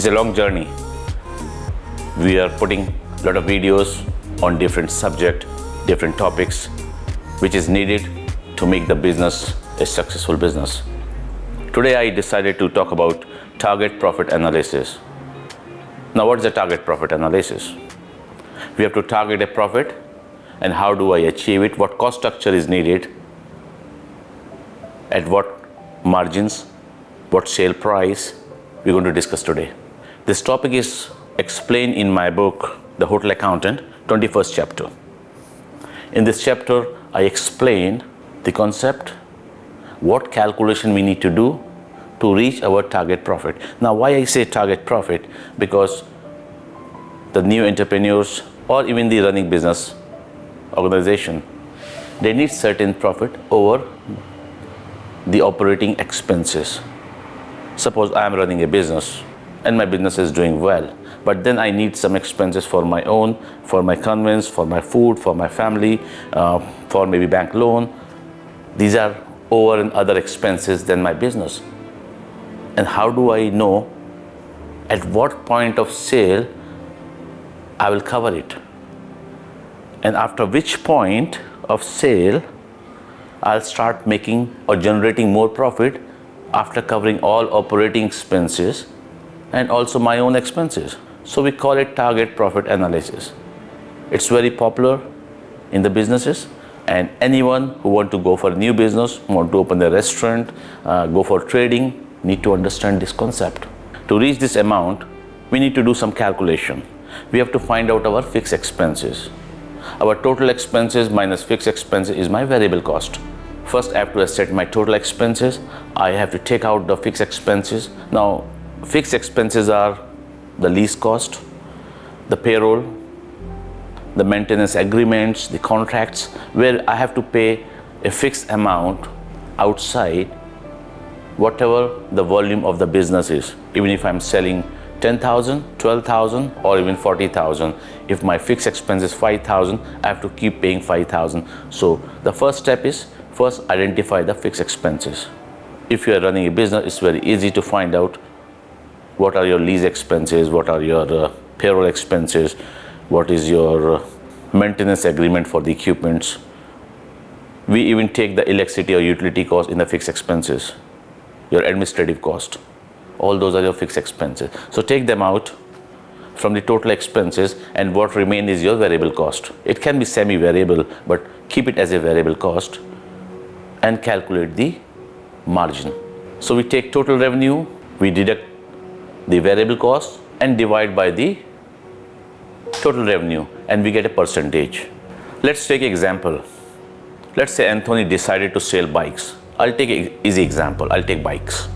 It's a long journey. We are putting a lot of videos on different subjects, different topics, which is needed to make the business a successful business. Today I decided to talk about target profit analysis. Now what is the target profit analysis? We have to target a profit, and how do I achieve it? What cost structure is needed? At what margins? What sale price? We're going to discuss today. This topic is explained in my book, The Hotel Accountant, 21st chapter. In this chapter, I explain the concept, what calculation we need to do to reach our target profit. Now, why I say target profit? Because the new entrepreneurs or even the running business organization, they need certain profit over the operating expenses. Suppose I am running a business and my business is doing well, but then I need some expenses for my own, for my conveyance, for my food, for my family, for maybe bank loan. These are over and other expenses than my business. And how do I know at what point of sale I will cover it? And after which point of sale I'll start making or generating more profit after covering all operating expenses and also my own expenses. So we call it target profit analysis. It's very popular in the businesses, and anyone who want to go for a new business, want to open a restaurant, go for trading, need to understand this concept. To reach this amount, we need to do some calculation. We have to find out our fixed expenses. Our total expenses minus fixed expenses is my variable cost. First, I have to set my total expenses. I have to take out the fixed expenses. Now, fixed expenses are the lease cost, the payroll, the maintenance agreements, the contracts, where I have to pay a fixed amount outside whatever the volume of the business is. Even if I'm selling 10,000, 12,000, or even 40,000, if my fixed expense is 5,000, I have to keep paying 5,000. So the first step is first identify the fixed expenses. If you are running a business, it's very easy to find out what are your lease expenses, what are your payroll expenses, what is your maintenance agreement for the equipments. We even take the electricity or utility cost in the fixed expenses, your administrative cost. All those are your fixed expenses. So take them out from the total expenses, and what remains is your variable cost. It can be semi-variable, but keep it as a variable cost and calculate the margin. So we take total revenue, we deduct the variable cost and divide by the total revenue, and we get a percentage. Let's take an example. Let's say Anthony decided to sell bikes. I'll take an easy example. I'll take bikes,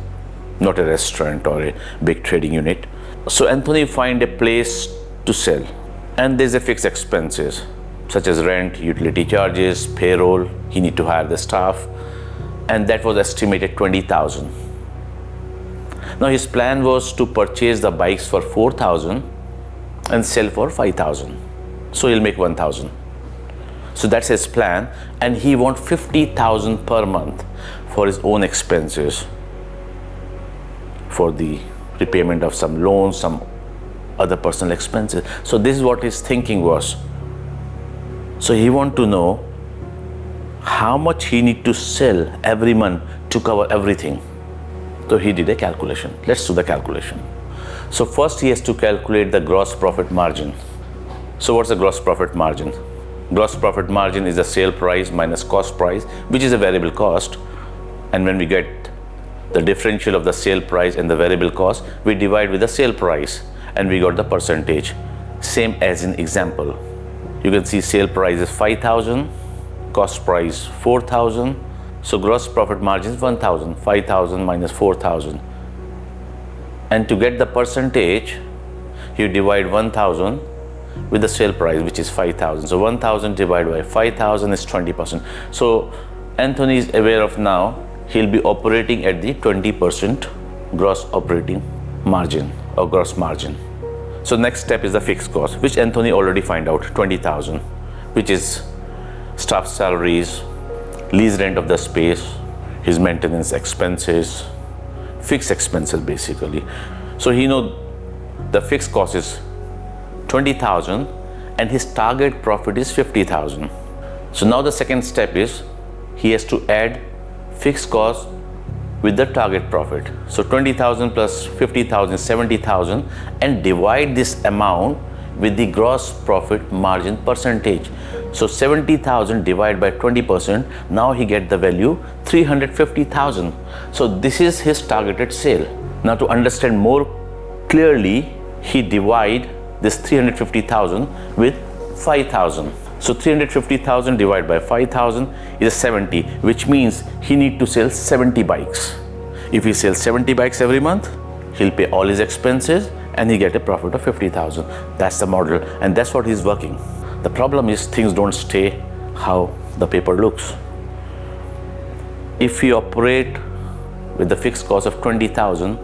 not a restaurant or a big trading unit. So Anthony find a place to sell, and there's a fixed expenses such as rent, utility charges, payroll. He need to hire the staff, and that was estimated 20,000. Now his plan was to purchase the bikes for 4,000 and sell for 5,000. So he'll make 1,000. So that's his plan, and he wants 50,000 per month for his own expenses, for the repayment of some loans, some other personal expenses. So this is what his thinking was. So he want to know how much he need to sell every month to cover everything. So he did a calculation. Let's do the calculation. So first he has to calculate the gross profit margin. So what's the gross profit margin? Gross profit margin is the sale price minus cost price, which is a variable cost. And when we get the differential of the sale price and the variable cost, we divide with the sale price, and we got the percentage. Same as in example. You can see sale price is 5,000, cost price 4,000. So gross profit margin is 1,000, 5,000 minus 4,000. And to get the percentage, you divide 1,000 with the sale price, which is 5,000. So 1,000 divided by 5,000 is 20%. So Anthony is aware of now, he'll be operating at the 20% gross operating margin or gross margin. So next step is the fixed cost, which Anthony already find out, 20,000, which is staff salaries, lease rent of the space, his maintenance expenses, fixed expenses basically. So he know the fixed cost is 20,000 and his target profit is 50,000. So now the second step is he has to add fixed cost with the target profit. So 20,000 plus 50,000 is 70,000 and divide this amount with the gross profit margin percentage. So 70,000 divided by 20%, now he get the value 350,000. So this is his targeted sale. Now to understand more clearly, he divide this 350,000 with 5,000. So 350,000 divided by 5,000 is 70, which means he need to sell 70 bikes. If he sells 70 bikes every month, he'll pay all his expenses and he get a profit of 50,000. That's the model and that's what he's working. The problem is things don't stay how the paper looks. If you operate with the fixed cost of 20,000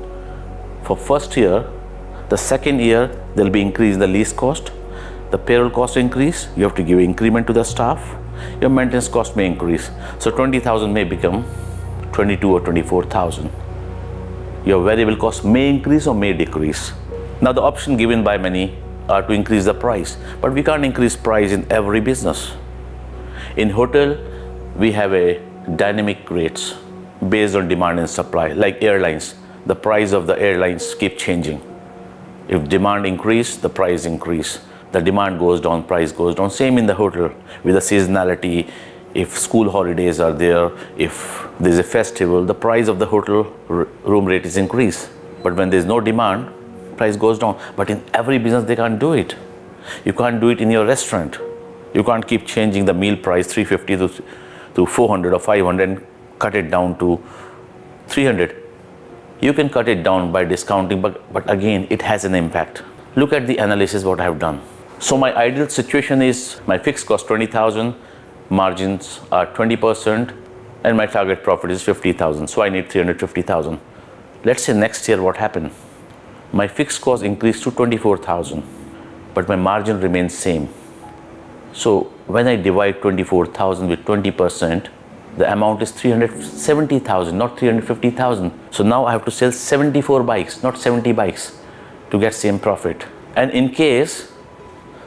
for first year, the second year there'll be increase in the lease cost, the payroll cost increase, you have to give increment to the staff, your maintenance cost may increase. So 20,000 may become 22 or 24,000. Your variable cost may increase or may decrease. Now the option given by many are to increase the price, but we can't increase price in every business. In hotel, we have a dynamic rates based on demand and supply. Like airlines, the price of the airlines keep changing. If demand increase, the price increase. The demand goes down, price goes down. Same in the hotel with the seasonality. If school holidays are there, if there's a festival, the price of the hotel room rate is increased. But when there's no demand, price goes down. But in every business, they can't do it. You can't do it in your restaurant. You can't keep changing the meal price 350 to 400 or 500 and cut it down to 300. You can cut it down by discounting, but again, it has an impact. Look at the analysis what I have done. So my ideal situation is my fixed cost 20,000, margins are 20%, and my target profit is 50,000. So I need 350,000. Let's say next year what happened? My fixed cost increased to 24,000, but my margin remains same. So when I divide 24,000 with 20%, the amount is 370,000, not 350,000. So now I have to sell 74 bikes, not 70 bikes to get same profit. And in case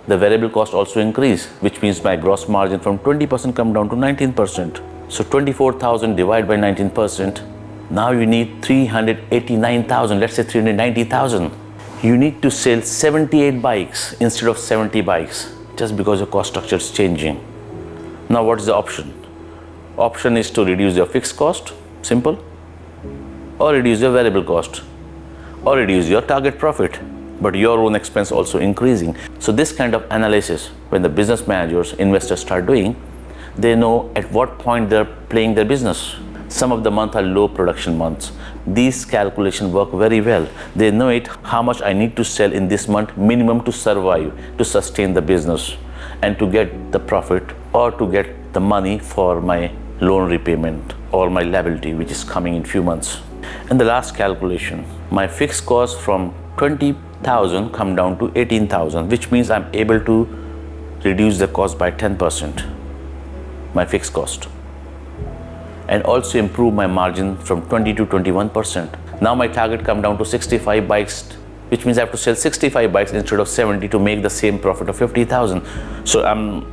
the variable cost also increase, which means my gross margin from 20% come down to 19%. So 24,000 divided by 19%, now you need 389,000, let's say 390,000. You need to sell 78 bikes instead of 70 bikes just because your cost structure is changing. Now what is the option? Option is to reduce your fixed cost, simple, or reduce your variable cost, or reduce your target profit, but your own expense also increasing. So this kind of analysis, when the business managers, investors start doing, they know at what point they're playing their business. Some of the months are low production months. These calculations work very well. They know it, how much I need to sell in this month minimum to survive, to sustain the business and to get the profit or to get the money for my loan repayment or my liability, which is coming in few months. And the last calculation, my fixed cost from 20,000 come down to 18,000, which means I'm able to reduce the cost by 10%, my fixed cost, and also improve my margin from 20 to 21%. Now my target come down to 65 bikes, which means I have to sell 65 bikes instead of 70 to make the same profit of 50,000. So I'm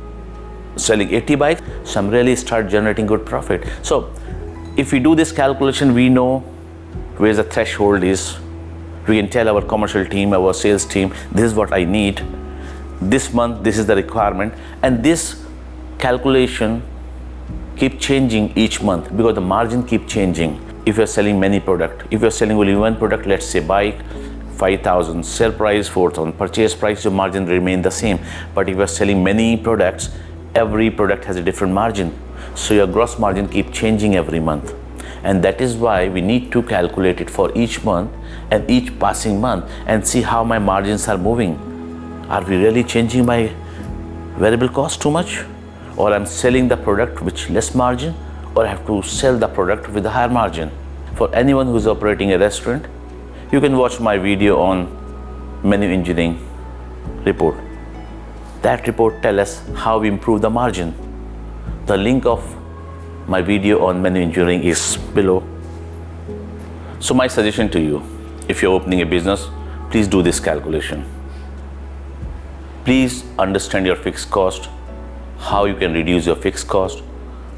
selling 80 bikes, so I'm really start generating good profit. So if we do this calculation, we know where the threshold is. We can tell our commercial team, our sales team, this is what I need. This month, this is the requirement. And this calculation keep changing each month because the margin keep changing. If you're selling many products, if you're selling only one product, let's say bike, 5,000 sell price, 4,000 purchase price, your margin remain the same. But if you're selling many products, every product has a different margin. So your gross margin keep changing every month. And that is why we need to calculate it for each month and each passing month and see how my margins are moving. Are we really changing my variable cost too much? Or I'm selling the product with less margin, or I have to sell the product with a higher margin? For anyone who's operating a restaurant, you can watch my video on menu engineering report. That report tells us how we improve the margin. The link of my video on menu engineering is below. So my suggestion to you, if you're opening a business, please do this calculation. Please understand your fixed cost, how you can reduce your fixed cost,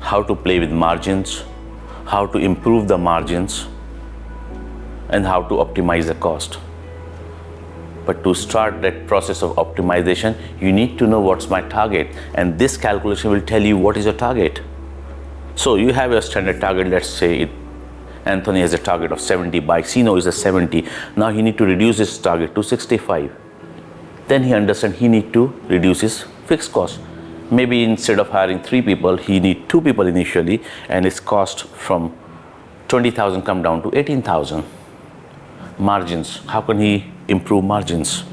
how to play with margins, how to improve the margins, and how to optimize the cost. But to start that process of optimization, you need to know what's my target, and this calculation will tell you what is your target. So you have your standard target. Let's say Anthony has a target of 70 bikes. He knows it's a 70. Now he need to reduce his target to 65. Then he understands he need to reduce his fixed cost. Maybe instead of hiring 3 people, he need 2 people initially, and his cost from 20,000 come down to 18,000. Margins, how can he improve margins?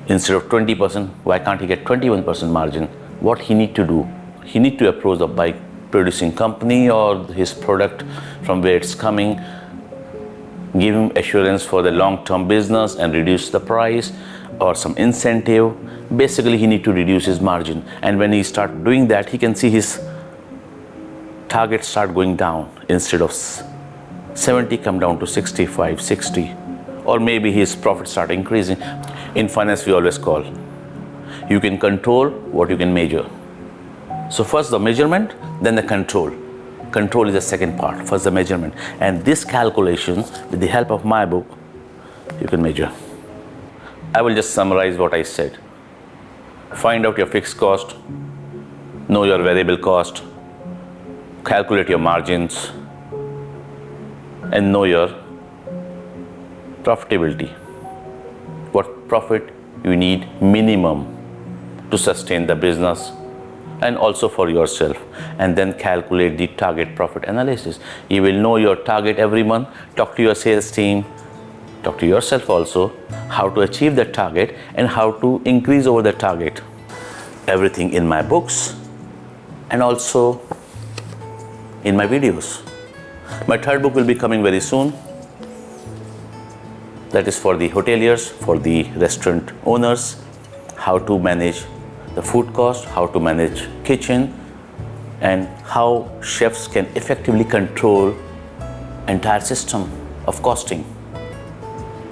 Instead of 20%, why can't he get 21% margin? What he need to do? He need to approach the bike producing company or his product from where it's coming, give him assurance for the long-term business and reduce the price or some incentive. Basically, he need to reduce his margin, and when he start doing that, he can see his target start going down. Instead of 70 come down to 65, 60, or maybe his profit start increasing. In finance, we always call, you can control what you can measure. So first the measurement, then the control. Control is the second part. First the measurement, and this calculation, with the help of my book, you can measure. I will just summarize what I said. Find out your fixed cost, know your variable cost, calculate your margins, and know your profitability. What profit you need minimum to sustain the business and also for yourself, and then calculate the target profit analysis. You will know your target every month. Talk to your sales team, talk to yourself also, how to achieve that target and how to increase over the target. Everything in my books and also in my videos. My third book will be coming very soon. That is for the hoteliers, for the restaurant owners, how to manage the food cost, how to manage kitchen, and how chefs can effectively control entire system of costing.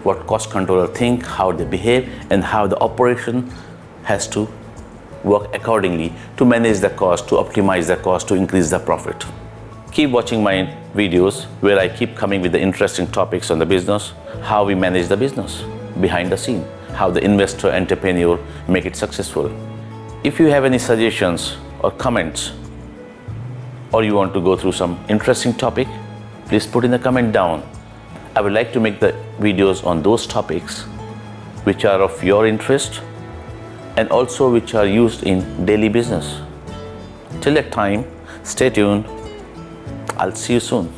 What cost controller think, how they behave, and how the operation has to work accordingly to manage the cost, to optimize the cost, to increase the profit. Keep watching my videos where I keep coming with the interesting topics on the business, how we manage the business behind the scene, how the investor, entrepreneur make it successful. If you have any suggestions or comments, or you want to go through some interesting topic, please put in the comment down. I would like to make the videos on those topics which are of your interest and also which are used in daily business. Till that time, stay tuned. I'll see you soon.